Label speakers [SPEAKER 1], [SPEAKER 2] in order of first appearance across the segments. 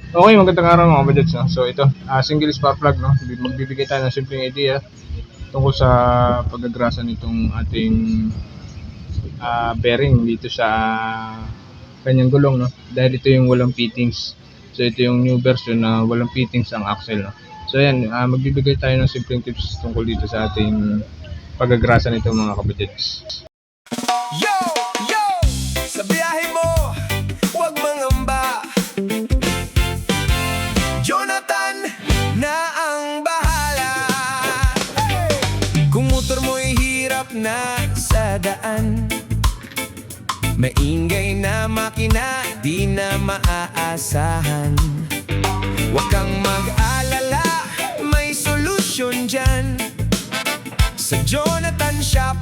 [SPEAKER 1] Okay, magandang araw mga kabadyats, no? So ito, single spark plug, no? Magbibigay tayo ng simpleng idea tungkol sa paggagrasa nitong ating bearing dito sa kanyang gulong, no? Dahil ito yung walang fittings. So ito yung new version na walang fittings ang axle, no? So ayan, magbibigay tayo ng simpleng tips tungkol dito sa ating paggagrasa nito mga kabadyats.
[SPEAKER 2] Yo! Yo! Sa biyahe mo, huwag mangamba. Jonathan na ang bahala. Kung motor mo'y hirap na sa daan, maingay na makina, di na maaasahan. Huwag kang mag-alala, may solusyon dyan. Sa Jonathan Shop,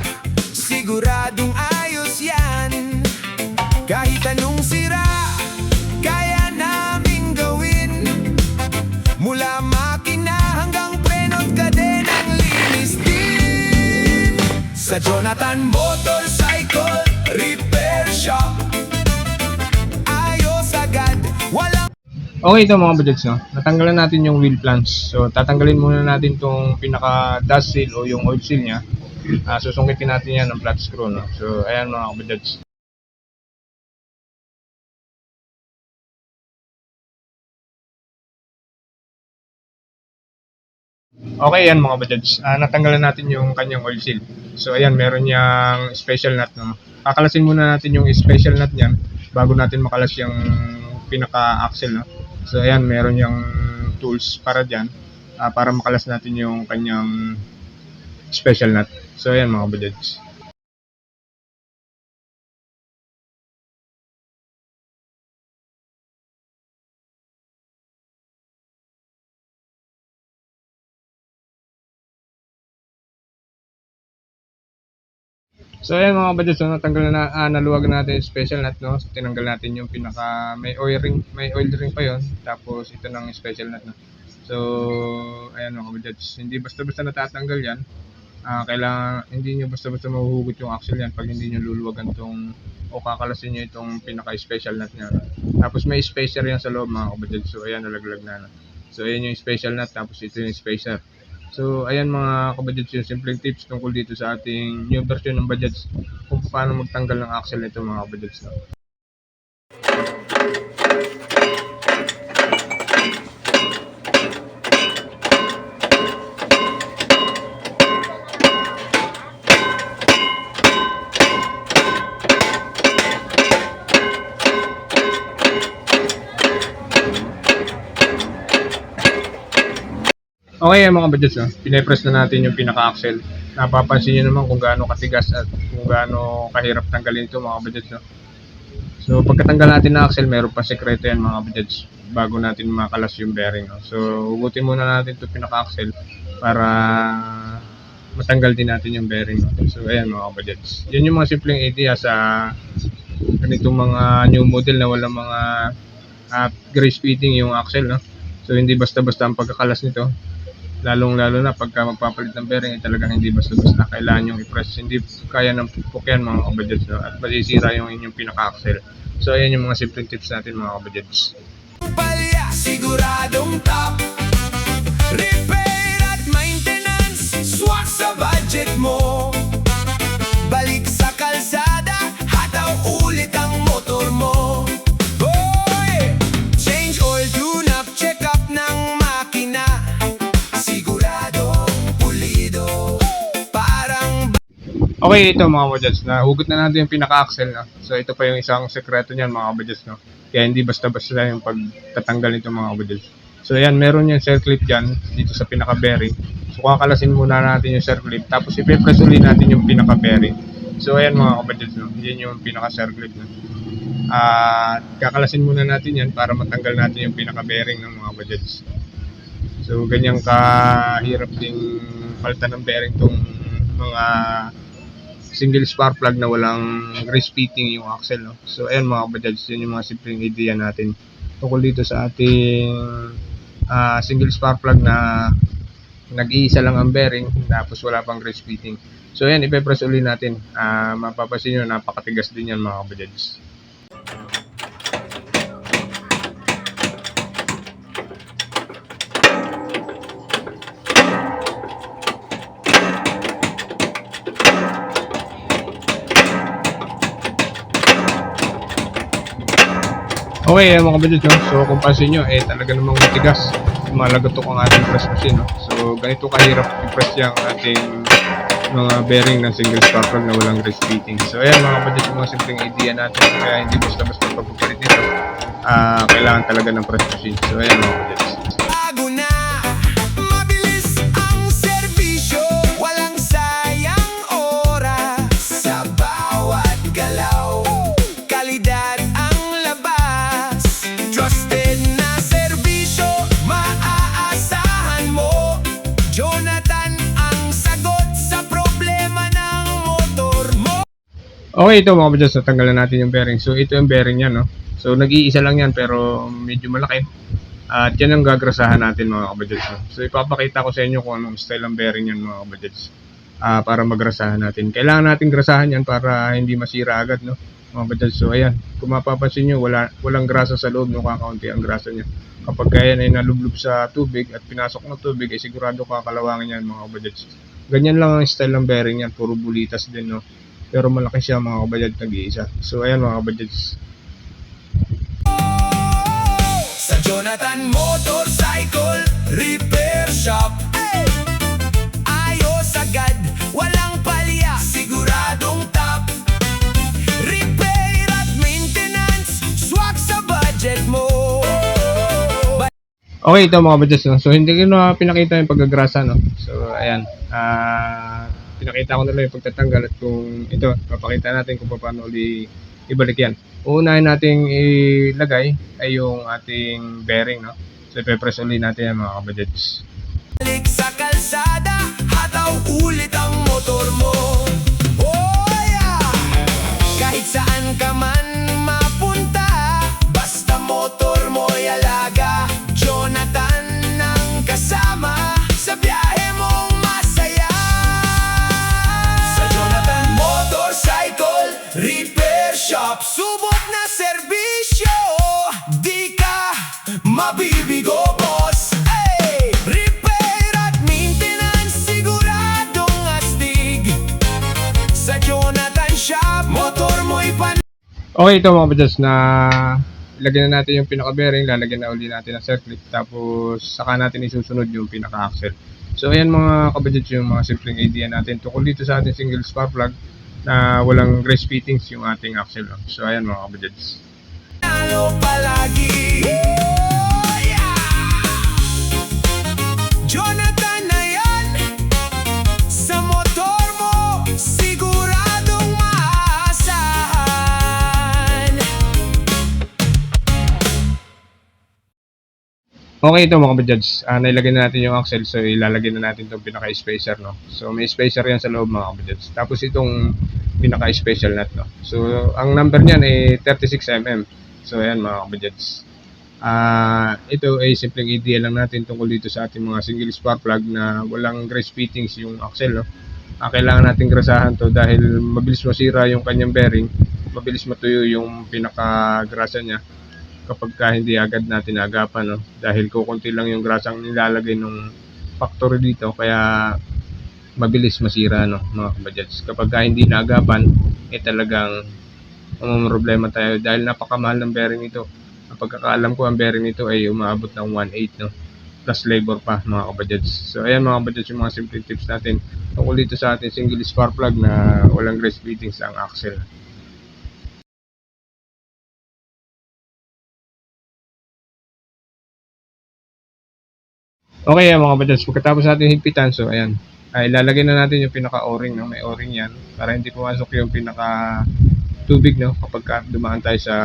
[SPEAKER 2] siguradong ayos yan. Kahit anong sira, kaya naming gawin. Mula makina hanggang preno't kadenang linis din. Sa Jonathan Motorcycle Repair Shop, ayos agad, walang
[SPEAKER 1] Okay ito mga kabadyats, no? Natanggalan natin yung wheel flange. So tatanggalin muna natin itong pinaka dust seal o yung oil seal niya. Susungkitin natin yan ng flat screw, no? So ayan mga kabadyats. Okay yan mga kabadyats. Natanggalan natin yung kanyang oil seal. So ayan, meron niyang special nut, no? Kakalasin muna natin yung special nut niyan bago natin makalas yung pinaka axle, no? So ayan, meron niyang tools para diyan, para makalas natin yung kanyang special nut. So ayan mga kabadyats. So ayan mga kabadyats, so natanggal na, naluwagan natin yung special nut, no? So, tinanggal natin yung pinaka may oil ring pa yon. Tapos ito ng special nut, no? So ayan mga kabadyats, hindi basta-basta natatanggal yan. Kailangan hindi nyo basta-basta mahuhugot yung axle yan pag hindi nyo luluwagan tong o kakalasin nyo itong pinaka special nut nya, no? Tapos may spacer yan sa loob mga kabadyats. So ayan, nalaglag na, no? So ayan yung special nut, tapos ito yung spacer. So ayan mga kabadyats, yung simpleng tips tungkol dito sa ating new version ng Bajaj kung paano magtanggal ng axle nito mga kabadyats, no? Okay yan mga kabadyats, no? Pinepress na natin yung pinaka-axle. Napapansin nyo naman kung gaano katigas at kung gaano kahirap tanggalin ito mga kabadyats, no? So pagkatanggal natin ng axle, meron pa sekreto yan mga kabadyats bago natin makalas yung bearing, no? So hugutin muna natin ito pinaka-axle para matanggal din natin yung bearing, no? So ayan mga kabadyats, yun yung mga simpleng idea sa ganitong mga new model na walang mga grease fitting yung axle, no? So hindi basta-basta ang pagkakalas nito, lalong-lalo na pagka magpapalit ng bearing, ay talagang hindi basta-basta kailangan yung i-press. Hindi kaya ng pukyan mga kabadyats, no? At masisira yung inyong pinaka-axle. So ayan yung mga simple tips natin mga kabadyats.
[SPEAKER 2] palya, siguradong top. Repair at maintenance, swak sa budget mo. Balik sa kalsada, hataw ulit ang motor mo. Hoy! Change oil, tune-up, check-up ng makina. Siguradong pulido, parang
[SPEAKER 1] Okay, ito mga kabadyats, na hugot na natin yung pinaka-axle, no? So ito pa yung isang sekreto niyan mga kabadyats, no? Kaya hindi basta-basta yung pagtatanggal nito mga kabadyats. So ayan, meron yung circle clip dyan dito sa pinaka-bearing. So kakalasin muna natin yung circle clip, tapos ipe-press ulit natin yung pinaka-bearing. So ayan mga kabadyats, no? Yan yung pinaka-circle clip, no? Kakalasin muna natin yan para matanggal natin yung pinaka-bearing ng mga kabadyats. So ganyan kahirap ding palitan ng bearing tong mga single spark plug na walang grease fitting yung axle, no? So ayan mga kabadyats, yun yung mga simpleng idea natin tungkol dito sa ating single spark plug na nag-iisa lang ang bearing tapos wala pang grease fitting. So ayan, ipe-press ulit natin. Mapapansin nyo, napakatigas din yan mga kabadyats. Okay, mga kabadyads, no? So kung pansin nyo, talaga namang matigas. Malagatok ang ating press machine, no? So ganito kahirap i-press yung ating mga bearing ng single spark plug na walang grease fitting. So ayan mga kabadyads, yung mga simpleng idea natin. Kaya hindi basta-basta pagpapalit nito. Kailangan talaga ng press machine. So ayan mga kabadyads.
[SPEAKER 2] Bago na, mabilis ang serbisyo, walang sayang oras sa bawat galaw. Kalidad ang labas, trusted na serbisyo, maaasahan mo. Jonathan ang sagot sa problema ng motor mo.
[SPEAKER 1] Okay, ito mga kabadyads, natanggalan natin yung bearing. So ito yung bearing niya, no? So nag-iisa lang yan pero medyo malaki. At yan ang gagrasahan natin mga kabadyads, no? So ipapakita ko sa inyo kung anong style ang bearing yan mga kabadyads, para magrasahan natin. Kailangan natin grasahan yan para hindi masira agad, no, mga kabadyads. So ayan, kung mapapansin nyo, walang grasa sa loob, no, kakaunti ang grasa niya. Kapag kaya ay nalublob sa tubig at pinasok ng tubig, ay sigurado kakalawangin yan mga kabadyads. Ganyan lang ang style ng bearing yan, puro bulitas din, no. Pero malaki siya mga kabadyads, nag-iisa. So ayan mga kabadyads.
[SPEAKER 2] Sa Jonathan Motorcycle Repair Shop, ayos agad, walang palya, siguradong top. Repair at maintenance, swak sa budget mo.
[SPEAKER 1] Okay, ito mga kabadyads, no? So hindi ko na pinakita yung paggagrasa, no. So ayan, pinakita ko na lang yung pagtatanggal at kung ito, papakita natin kung paano ibalik yan. Uunahin nating ilagay ay yung ating bearing, no. So ipe-press ulit natin yan mga kabadyads.
[SPEAKER 2] Balik sa kalsada, hataw ulit ang motor mo. Oh yeah! Kahit saan ka man mapunta, basta motor mo'y alaga. Jonathan ang kasama sa biyahe mong masaya. Sa Jonathan Motorcycle Repair Shop, subok na serbisyo, di ka mabibigo, boss. Hey! Repair at maintenance, siguradong astig. Sa Jonathan Shop, motor mo'y pan.
[SPEAKER 1] Okay, ito mga kabadyads, na ilagyan na natin yung pinaka-bearing, lalagyan na ulit natin ng circlip, tapos saka natin isusunod yung pinaka-axle. So ayan mga kabadyads, yung mga simpleng idea natin tungkol dito sa ating single spark plug na walang grease fittings yung ating axle. So ayan mga kabadyads.
[SPEAKER 2] Talo palagi. Oh, yeah! Jonathan na yan, sa motor mo, siguradong maasahan.
[SPEAKER 1] Okay, ito mga kabadyads, nailagay na natin yung axle, so ilalagay na natin itong pinaka-spacer, no. So may spacer yan sa loob mga kabadyads. Tapos itong pinaka-special nut, no. So ang number niyan ay 36mm. So ayan mga kabadyads. Ito ay simpleng idea lang natin tungkol dito sa ating mga single spark plug na walang grease fittings yung axle, no. Kailangan natin grasahan to dahil mabilis masira yung kanyang bearing, mabilis matuyo yung pinaka-grasa niya kapag hindi agad natin agapan, no? Dahil kukunti lang yung grasang nilalagay ng factory dito, kaya mabilis masira, no, mga kabadyads. Kapag hindi naagapan, talagang problema tayo dahil napakamahal ng bearing ito. Kapag kakaalam ko, ang bearing nito ay umaabot ng 1.8, no, plus labor pa mga kabadyads. So ayan mga kabadyads, yung mga simple tips natin tungkol dito sa ating single spark plug na walang grease fittings ang axle. Okay, mga kabadyads, pagkatapos natin higpitan, so ayan, ilalagay na natin yung pinaka-o-ring, no? May o-ring yan para hindi pumasok yung pinaka-tubig, no, kapag dumaan tayo sa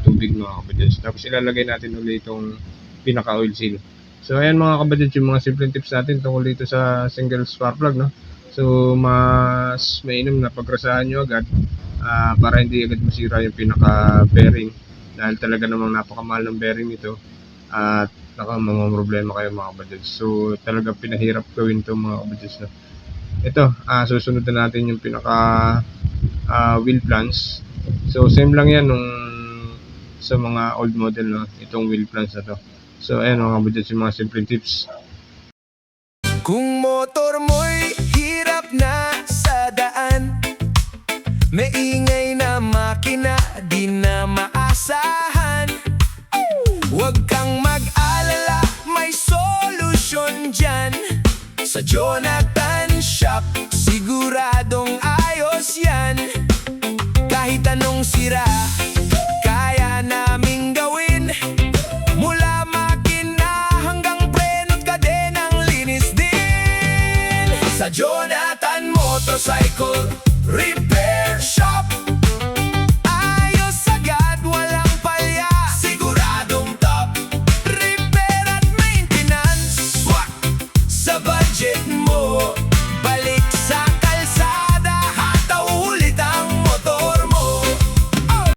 [SPEAKER 1] tubig mga kabadyads. Tapos ilalagay natin ulit itong pinaka-oil seal. So ayan mga kabadyads, yung mga simple tips natin tungkol dito sa single spark plug, no. So mas mainam na pagrasahan nyo agad, para hindi agad masira yung pinaka-bearing dahil talaga namang napakamahal ng bearing nito at mga problema kayo mga kabadyads. So talaga pinahirap gawin to mga kabadyads, no. Ito, susunod na natin yung pinaka wheel plans. So same lang yan nung sa mga old model, no, itong wheel plans na to. So ayan mga kabadyads, yung mga simple tips.
[SPEAKER 2] Kung motor mo'y hirap na sa daan, may ingay na makina, di na maasahan. Huwag kang mag-alala, may solusyon dyan. Sa Jonathan Shop, siguradong ayos yan. Kahit anong sira,